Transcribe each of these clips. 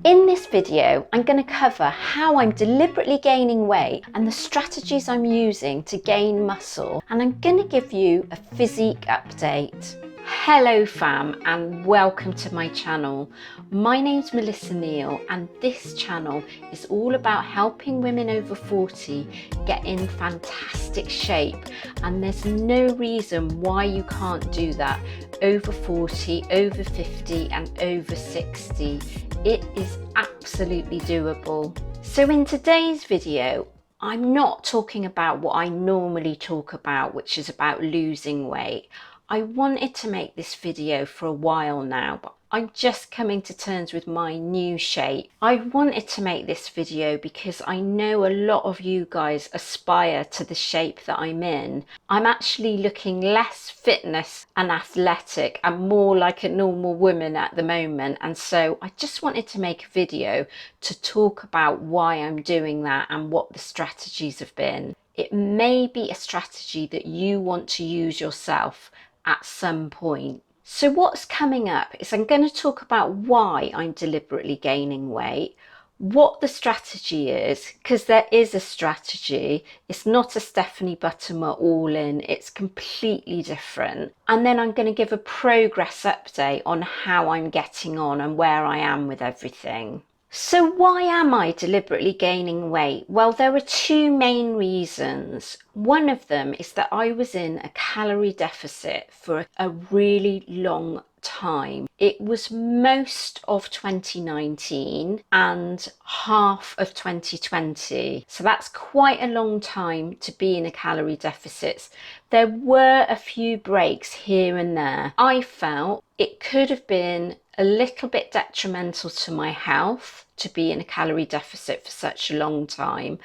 In this video, I'm going to cover how I'm deliberately gaining weight and the strategies I'm using to gain muscle, and I'm going to give you a physique update. Hello fam, and welcome to my channel. My name's Melissa Neal, and this channel is all about helping women over 40 get in fantastic shape, and there's no reason why you can't do that over 40, over 50 and over 60. It is absolutely doable. So in today's video, I'm not talking about what I normally talk about, which is about losing weight. I wanted to make this video for a while now, but I'm just coming to terms with my new shape. I wanted to make this video because I know a lot of you guys aspire to the shape that I'm in. I'm actually looking less fitness and athletic and more like a normal woman at the moment, and so I just wanted to make a video to talk about why I'm doing that and what the strategies have been. It may be a strategy that you want to use yourself at some point. So what's coming up is I'm going to talk about why I'm deliberately gaining weight, what the strategy is, because there is a strategy. It's not a Stephanie Buttermore all in, it's completely different. And then I'm going to give a progress update on how I'm getting on and where I am with everything. So why am I deliberately gaining weight? Well, there are two main reasons. One of them is that I was in a calorie deficit for a really long time. It was most of 2019 and half of 2020. So that's quite a long time to be in a calorie deficit. There were a few breaks here and there. I felt it could have been a little bit detrimental to my health to be in a calorie deficit for such a long time,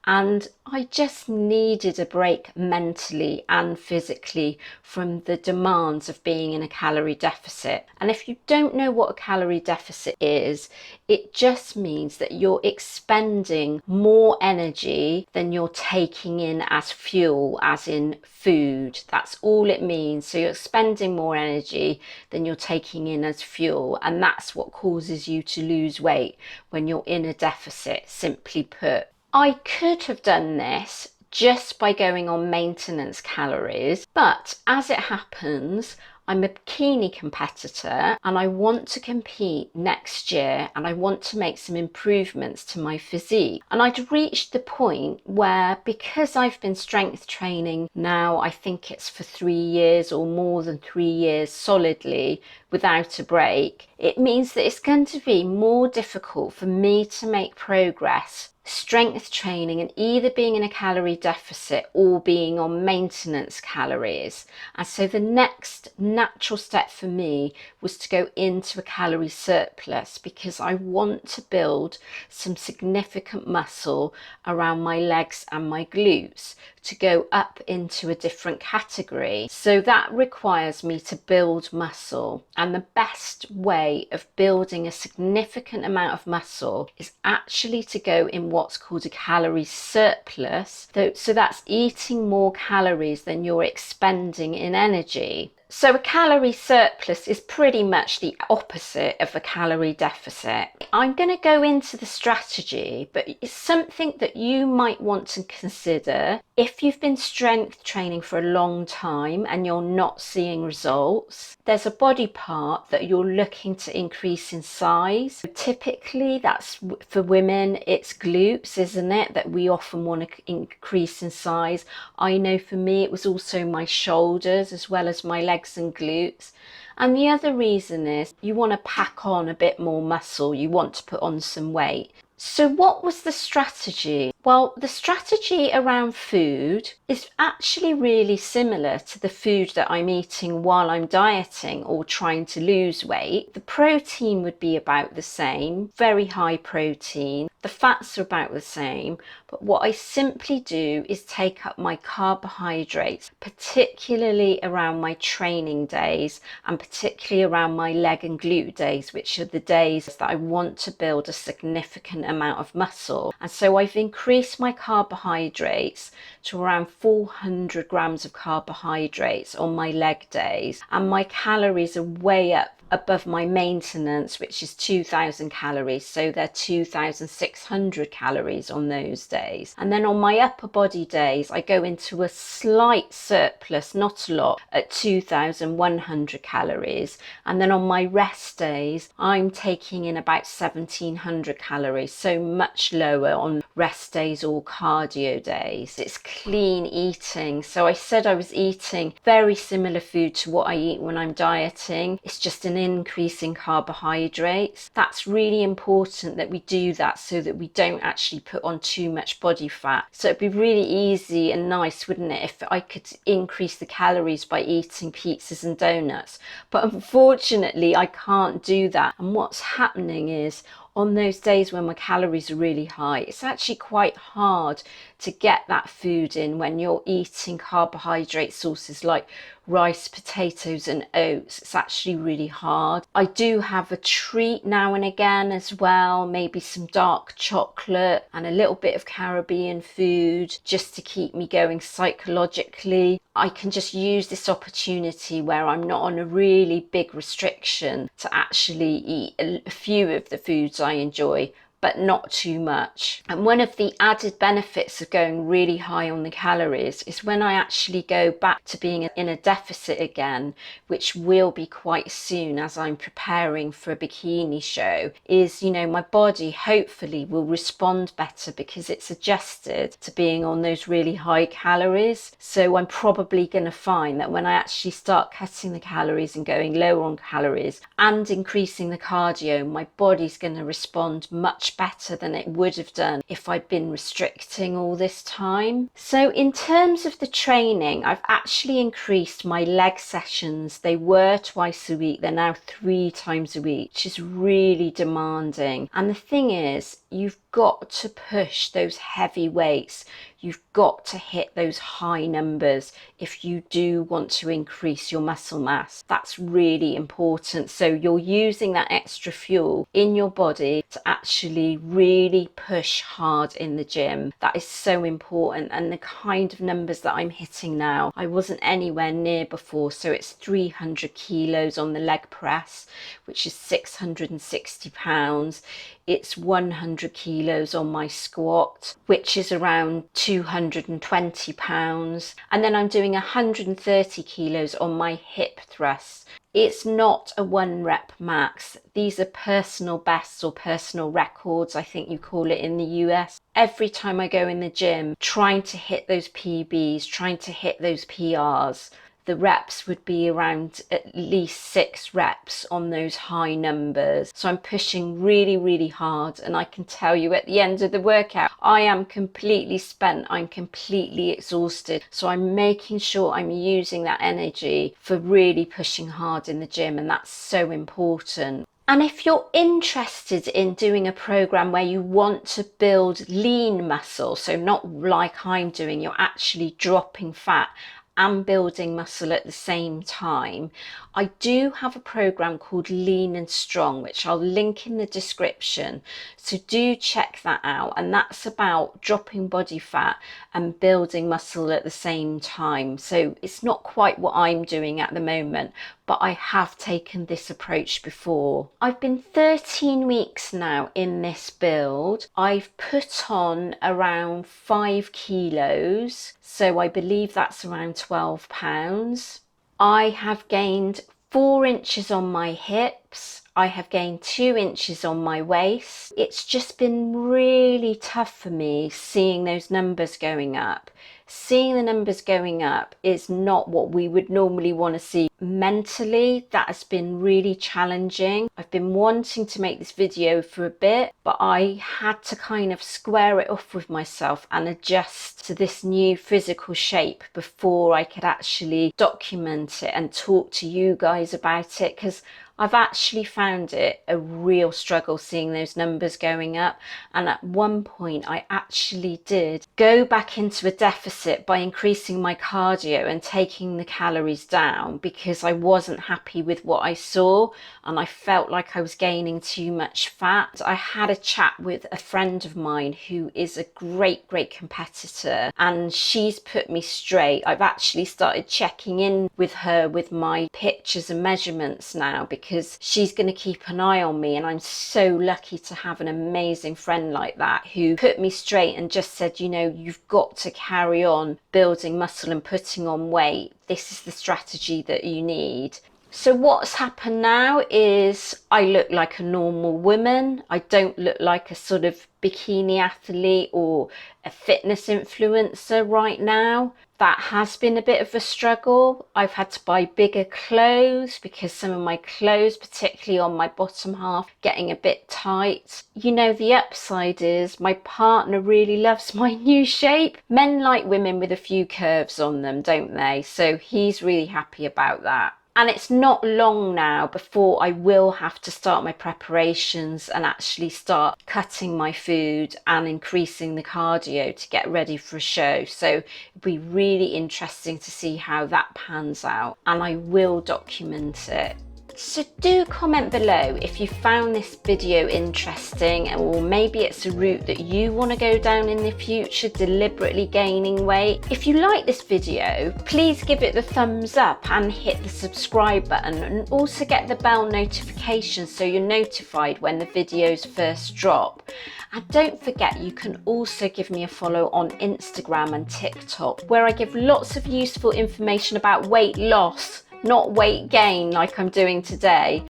and I just needed a break mentally and physically from the demands of being in a calorie deficit. And if you don't know what a calorie deficit is, it just means that you're expending more energy than you're taking in as fuel, as in food. That's all it means. So you're expending more energy than you're taking in as fuel, and that's what causes you to lose weight when you're in a deficit, simply put. I could have done this just by going on maintenance calories, but as it happens, I'm a bikini competitor and I want to compete next year, and I want to make some improvements to my physique. And I'd reached the point where, because I've been strength training now, I think it's for 3 years or more than 3 years solidly without a break, it means that it's going to be more difficult for me to make progress strength training and either being in a calorie deficit or being on maintenance calories. And so the next natural step for me was to go into a calorie surplus, because I want to build some significant muscle around my legs and my glutes to go up into a different category. So that requires me to build muscle, and the best way of building a significant amount of muscle is actually to go in what's called a calorie surplus. So that's eating more calories than you're expending in energy. So a calorie surplus is pretty much the opposite of a calorie deficit. I'm going to go into the strategy, but it's something that you might want to consider if you've been strength training for a long time and you're not seeing results. There's a body part that you're looking to increase in size. Typically that's for women, it's glutes, isn't it, that we often want to increase in size. I know for me it was also my shoulders as well as my legs and glutes. And the other reason is you want to pack on a bit more muscle, you want to put on some weight. So what was the strategy? Well, the strategy around food is actually really similar to the food that I'm eating while I'm dieting or trying to lose weight. The protein would be about the same, very high protein. The fats are about the same, but what I simply do is take up my carbohydrates, particularly around my training days and particularly around my leg and glute days, which are the days that I want to build a significant amount of muscle. And so I've increased my carbohydrates to around 400 grams of carbohydrates on my leg days, and my calories are way up above my maintenance, which is 2,000 calories. So they're 2,600 calories on those days. And then on my upper body days, I go into a slight surplus, not a lot, at 2,100 calories. And then on my rest days, I'm taking in about 1,700 calories. So much lower on rest days or cardio days. It's clean eating. So I said I was eating very similar food to what I eat when I'm dieting. It's just an increase in carbohydrates. That's really important that we do that so that we don't actually put on too much body fat. So it'd be really easy and nice, wouldn't it, if I could increase the calories by eating pizzas and donuts. But unfortunately, I can't do that. And what's happening is, on those days when my calories are really high, it's actually quite hard to get that food in when you're eating carbohydrate sources like rice, potatoes and oats. It's actually really hard. I do have a treat now and again as well, maybe some dark chocolate and a little bit of Caribbean food just to keep me going psychologically. I can just use this opportunity where I'm not on a really big restriction to actually eat a few of the foods I enjoy, but not too much. And one of the added benefits of going really high on the calories is when I actually go back to being in a deficit again, which will be quite soon as I'm preparing for a bikini show, is, you know, my body hopefully will respond better because it's adjusted to being on those really high calories. So I'm probably going to find that when I actually start cutting the calories and going lower on calories and increasing the cardio, my body's going to respond much better than it would have done if I'd been restricting all this time. So in terms of the training, I've actually increased my leg sessions. They were twice a week, they're now 3 times a week, which is really demanding. And the thing is, you've got to push those heavy weights. You've got to hit those high numbers if you do want to increase your muscle mass. That's really important. So you're using that extra fuel in your body to actually really push hard in the gym. That is so important. And the kind of numbers that I'm hitting now, I wasn't anywhere near before. So it's 300 kilos on the leg press, which is 660 pounds. It's 100 kilos on my squat, which is around 220 pounds. And then I'm doing 130 kilos on my hip thrusts. It's not a 1 rep max. These are personal bests or personal records, I think you call it in the US. Every time I go in the gym, trying to hit those PBs, trying to hit those PRs, the reps would be around at least 6 reps on those high numbers. So I'm pushing really, really hard. And I can tell you at the end of the workout, I am completely spent. I'm completely exhausted. So I'm making sure I'm using that energy for really pushing hard in the gym. And that's so important. And if you're interested in doing a program where you want to build lean muscle, so not like I'm doing, you're actually dropping fat and building muscle at the same time, I do have a program called Lean and Strong, which I'll link in the description. So do check that out. And that's about dropping body fat and building muscle at the same time. So it's not quite what I'm doing at the moment, but I have taken this approach before. I've been 13 weeks now in this build. I've put on around 5 kilos. So I believe that's around 12 pounds. I have gained 4 inches on my hips. I have gained 2 inches on my waist. It's just been really tough for me seeing those numbers going up. Seeing the numbers going up is not what we would normally want to see. Mentally, that has been really challenging. I've been wanting to make this video for a bit, but I had to kind of square it off with myself and adjust to this new physical shape before I could actually document it and talk to you guys about it, because I've actually found it a real struggle seeing those numbers going up. And at one point I actually did go back into a deficit by increasing my cardio and taking the calories down because I wasn't happy with what I saw and I felt like I was gaining too much fat. I had a chat with a friend of mine who is a great competitor, and she's put me straight. I've actually started checking in with her with my pictures and measurements now, because because she's going to keep an eye on me, and I'm so lucky to have an amazing friend like that who put me straight and just said, you know, you've got to carry on building muscle and putting on weight. This is the strategy that you need. So what's happened now is I look like a normal woman. I don't look like a sort of bikini athlete or a fitness influencer right now. That has been a bit of a struggle. I've had to buy bigger clothes because some of my clothes, particularly on my bottom half, getting a bit tight. You know, the upside is my partner really loves my new shape. Men like women with a few curves on them, don't they? So he's really happy about that. And it's not long now before I will have to start my preparations and actually start cutting my food and increasing the cardio to get ready for a show. So it'll be really interesting to see how that pans out, and I will document it. So do comment below if you found this video interesting, or maybe it's a route that you want to go down in the future, deliberately gaining weight. If you like this video, please give it the thumbs up and hit the subscribe button, and also get the bell notification so you're notified when the videos first drop. And don't forget, you can also give me a follow on Instagram and TikTok, where I give lots of useful information about weight loss, not weight gain like I'm doing today.